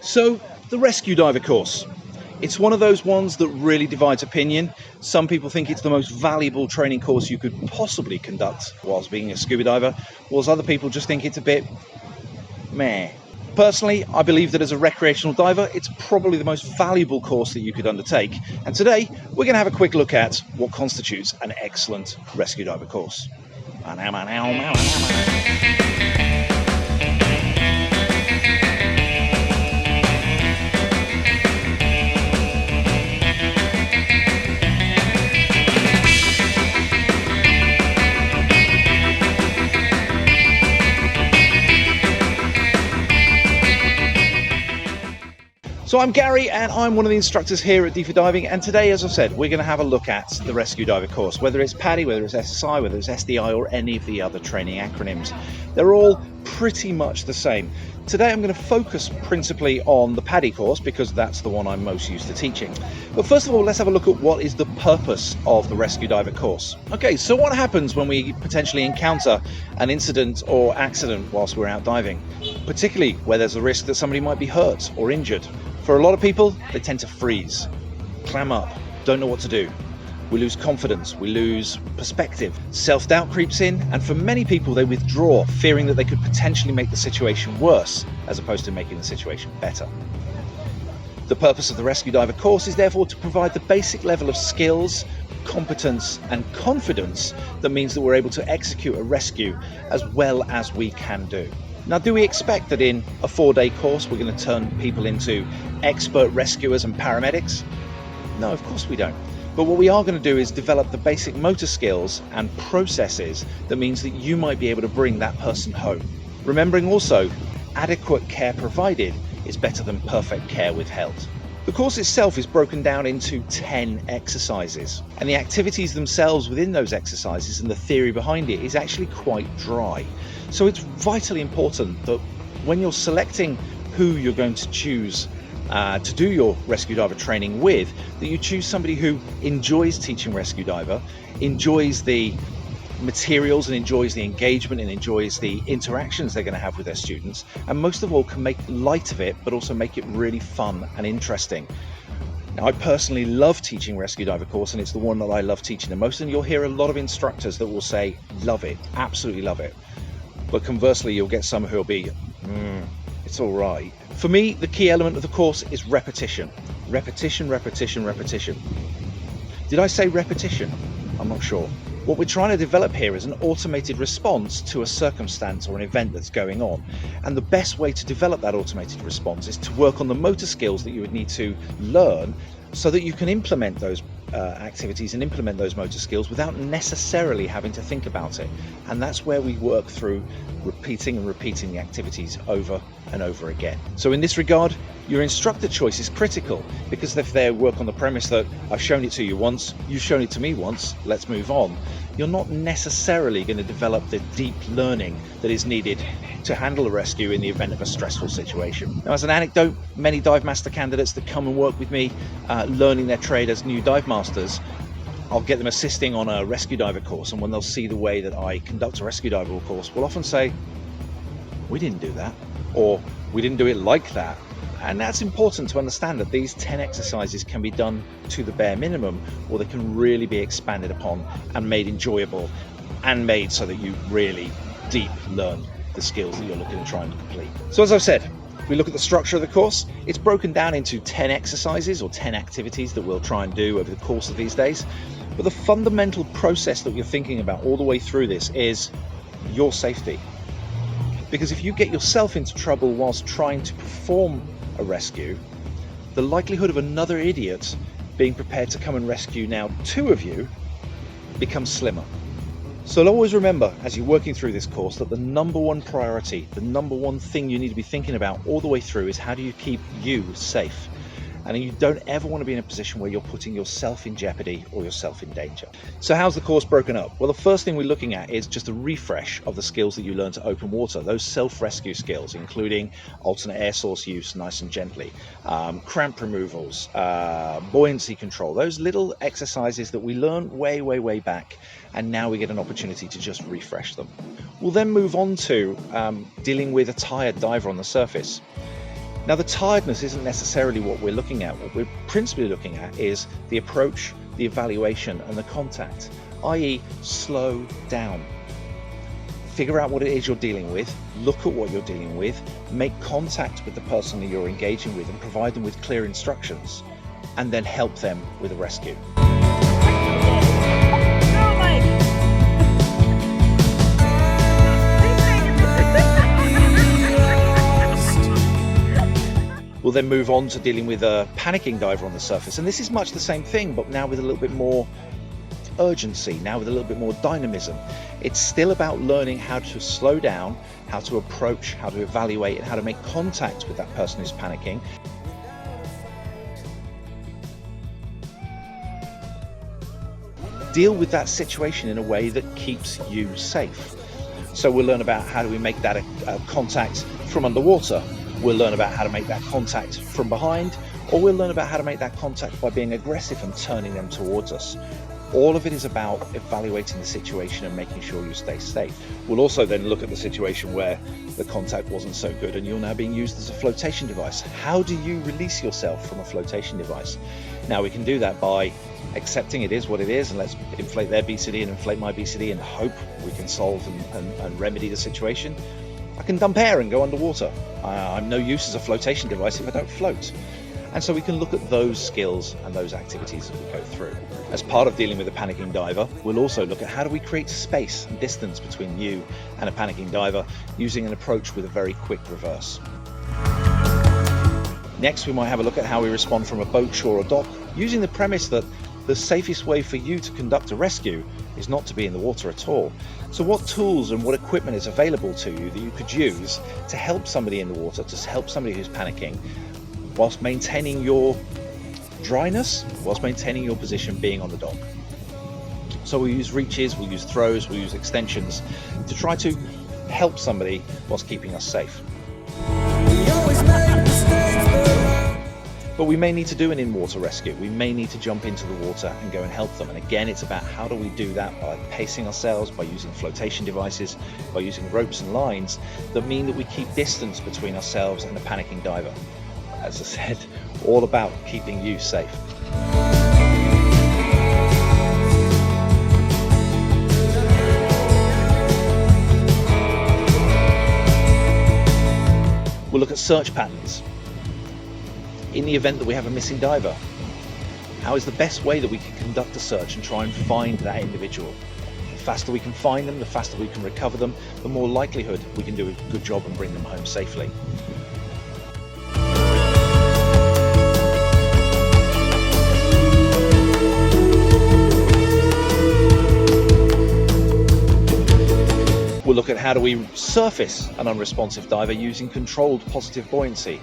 So, the rescue diver course. It's one of those ones that really divides opinion. Some people think it's the most valuable training course you could possibly conduct whilst being a scuba diver, whilst other people just think it's a bit meh. Personally, I believe that as a recreational diver, it's probably the most valuable course that you could undertake. And today, we're going to have a quick look at what constitutes an excellent rescue diver course. So I'm Gary and I'm one of the instructors here at Deefer Diving, and today, as I've said, we're going to have a look at the rescue diver course, whether it's PADI, whether it's SSI, whether it's SDI or any of the other training acronyms. They're all pretty much the same. Today I'm going to focus principally on the PADI course because that's the one I'm most used to teaching. But first of all, let's have a look at what is the purpose of the rescue diver course. Okay, so what happens when we potentially encounter an incident or accident whilst we're out diving, particularly where there's a risk that somebody might be hurt or injured? For a lot of people, they tend to freeze, clam up, don't know what to do. We lose confidence, we lose perspective, self-doubt creeps in, and for many people they withdraw, fearing that they could potentially make the situation worse, as opposed to making the situation better. The purpose of the rescue diver course is therefore to provide the basic level of skills, competence and confidence that means that we're able to execute a rescue as well as we can do. Now, do we expect that in a 4-day course we're going to turn people into expert rescuers and paramedics? No, of course we don't. But what we are going to do is develop the basic motor skills and processes that means that you might be able to bring that person home. Remembering also, adequate care provided is better than perfect care withheld. The course itself is broken down into 10 exercises, and the activities themselves within those exercises and the theory behind it is actually quite dry. So it's vitally important that when you're selecting who you're going to choose to do your rescue diver training with, that you choose somebody who enjoys teaching rescue diver, enjoys the materials and enjoys the engagement and enjoys the interactions they're going to have with their students, and most of all can make light of it but also make it really fun and interesting. Now, I personally love teaching rescue diver course, and it's the one that I love teaching the most, and you'll hear a lot of instructors that will say love it, absolutely love it. But conversely, you'll get some who'll be it's all right. For me, the key element of the course is repetition. Repetition, repetition, repetition. Did I say repetition? I'm not sure. What we're trying to develop here is an automated response to a circumstance or an event that's going on. And the best way to develop that automated response is to work on the motor skills that you would need to learn so that you can implement those activities and implement those motor skills without necessarily having to think about it. And that's where we work through repeating and repeating the activities over and over again. So in this regard, your instructor choice is critical, because if they work on the premise that I've shown it to you once, you've shown it to me once, let's move on, you're not necessarily going to develop the deep learning that is needed to handle a rescue in the event of a stressful situation. Now, as an anecdote, many dive master candidates that come and work with me learning their trade as new dive masters, I'll get them assisting on a rescue diver course, and when they'll see the way that I conduct a rescue diver course, we'll often say, we didn't do that, or we didn't do it like that. And that's important to understand, that these 10 exercises can be done to the bare minimum, or they can really be expanded upon and made enjoyable, and made so that you really deep learn the skills that you're looking to try and complete. So as I've said, if we look at the structure of the course, it's broken down into 10 exercises or 10 activities that we'll try and do over the course of these days. But the fundamental process that you're thinking about all the way through this is your safety. Because if you get yourself into trouble whilst trying to perform a rescue, the likelihood of another idiot being prepared to come and rescue now 2 of you becomes slimmer. So always remember, as you're working through this course, that the number one priority, the number one thing you need to be thinking about all the way through is how do you keep you safe? And you don't ever want to be in a position where you're putting yourself in jeopardy or yourself in danger. So how's the course broken up? Well, the first thing we're looking at is just a refresh of the skills that you learn to open water, those self-rescue skills, including alternate air source use, nice and gently, cramp removals, buoyancy control, those little exercises that we learned way back, and now we get an opportunity to just refresh them. We'll then move on to dealing with a tired diver on the surface. Now, the tiredness isn't necessarily what we're looking at. What we're principally looking at is the approach, the evaluation, and the contact, i.e. slow down. Figure out what it is you're dealing with, look at what you're dealing with, make contact with the person that you're engaging with and provide them with clear instructions, and then help them with a rescue. We'll then move on to dealing with a panicking diver on the surface, and this is much the same thing, but now with a little bit more urgency, now with a little bit more dynamism. It's still about learning how to slow down, how to approach, how to evaluate, and how to make contact with that person who's panicking. Deal with that situation in a way that keeps you safe. So we'll learn about how do we make that a contact from underwater. We'll learn about how to make that contact from behind, or we'll learn about how to make that contact by being aggressive and turning them towards us. All of it is about evaluating the situation and making sure you stay safe. We'll also then look at the situation where the contact wasn't so good and you're now being used as a flotation device. How do you release yourself from a flotation device? Now, we can do that by accepting it is what it is, and let's inflate their BCD and inflate my BCD and hope we can solve and remedy the situation. I can dump air and go underwater. I'm no use as a flotation device if I don't float. And so we can look at those skills and those activities as we go through. As part of dealing with a panicking diver, we'll also look at how do we create space and distance between you and a panicking diver using an approach with a very quick reverse. Next, we might have a look at how we respond from a boat, shore or dock, using the premise that the safest way for you to conduct a rescue is not to be in the water at all. So what tools and what equipment is available to you that you could use to help somebody in the water, to help somebody who's panicking, whilst maintaining your dryness, whilst maintaining your position being on the dock. So we'll use reaches, we'll use throws, we'll use extensions to try to help somebody whilst keeping us safe. But we may need to do an in-water rescue. We may need to jump into the water and go and help them. And again, it's about how do we do that by pacing ourselves, by using flotation devices, by using ropes and lines that mean that we keep distance between ourselves and a panicking diver. As I said, all about keeping you safe. We'll look at search patterns. In the event that we have a missing diver, how is the best way that we can conduct a search and try and find that individual? The faster we can find them, the faster we can recover them, the more likelihood we can do a good job and bring them home safely. We'll look at how do we surface an unresponsive diver using controlled positive buoyancy.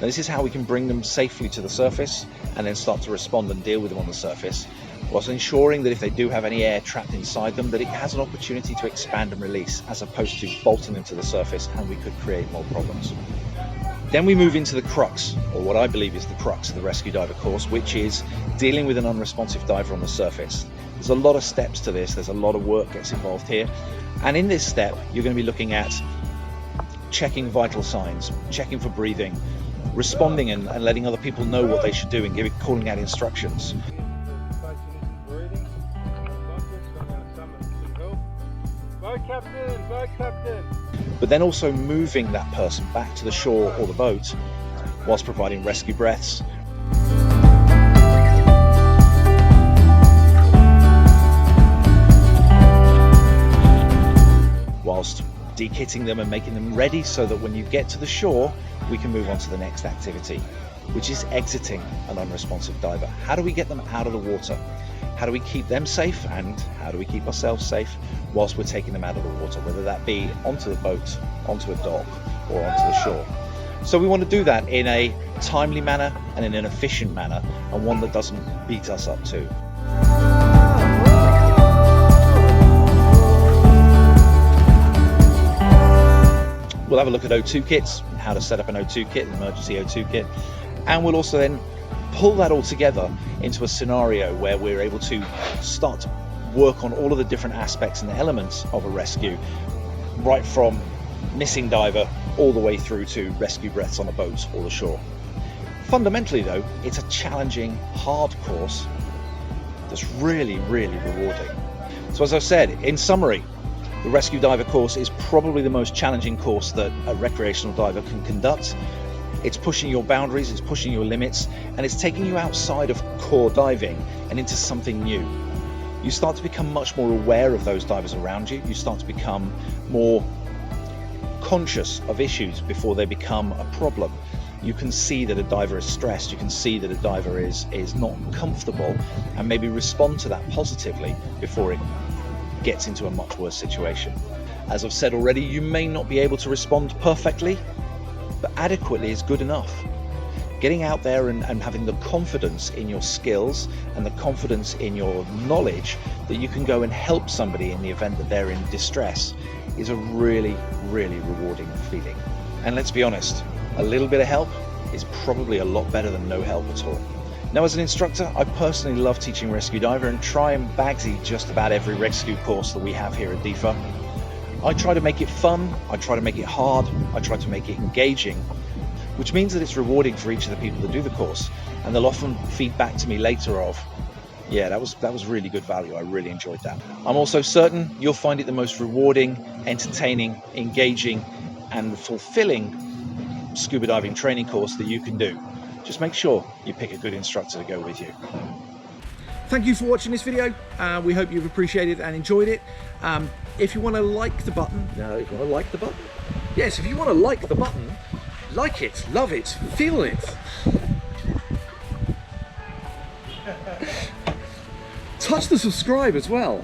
Now, this is how we can bring them safely to the surface and then start to respond and deal with them on the surface, whilst ensuring that if they do have any air trapped inside them, that it has an opportunity to expand and release, as opposed to bolting them to the surface, and we could create more problems. Then we move into the crux, or what I believe is the crux of the rescue diver course, which is dealing with an unresponsive diver on the surface. There's a lot of steps to this, there's a lot of work that's involved here, and in this step you're going to be looking at checking vital signs, checking for breathing, responding and letting other people know what they should do and calling out instructions. But then also moving that person back to the shore or the boat whilst providing rescue breaths. Whilst de-kitting them and making them ready so that when you get to the shore, we can move on to the next activity, which is exiting an unresponsive diver. How do we get them out of the water? How do we keep them safe, and how do we keep ourselves safe whilst we're taking them out of the water, whether that be onto the boat, onto a dock, or onto the shore? So we want to do that in a timely manner and in an efficient manner, and one that doesn't beat us up too. We'll have a look at O2 kits and how to set up an O2 kit, an emergency O2 kit, and we'll also then pull that all together into a scenario where we're able to start to work on all of the different aspects and the elements of a rescue, right from missing diver, all the way through to rescue breaths on a boat or the shore. Fundamentally though, it's a challenging, hard course that's really, really rewarding. So as I've said, in summary, the rescue diver course is probably the most challenging course that a recreational diver can conduct. It's pushing your boundaries, it's pushing your limits, and it's taking you outside of core diving and into something new. You start to become much more aware of those divers around you. You start to become more conscious of issues before they become a problem. You can see that a diver is stressed, you can see that a diver is not comfortable, and maybe respond to that positively before it gets into a much worse situation. As I've said already, you may not be able to respond perfectly, but adequately is good enough. Getting out there and having the confidence in your skills and the confidence in your knowledge that you can go and help somebody in the event that they're in distress is a really, really rewarding feeling. And let's be honest, a little bit of help is probably a lot better than no help at all. Now, as an instructor, I personally love teaching rescue diver and try and bagsy just about every rescue course that we have here at Deefer. I try to make it fun, I try to make it hard, I try to make it engaging, which means that it's rewarding for each of the people that do the course, and they'll often feed back to me later of, yeah, that was really good value, I really enjoyed that. I'm also certain you'll find it the most rewarding, entertaining, engaging, and fulfilling scuba diving training course that you can do. Just make sure you pick a good instructor to go with you. Thank you for watching this video. We hope you've appreciated and enjoyed it. If you want to like the button, if you want to like the button? Yes, if you want to like the button, like it, love it, feel it. Touch the subscribe as well.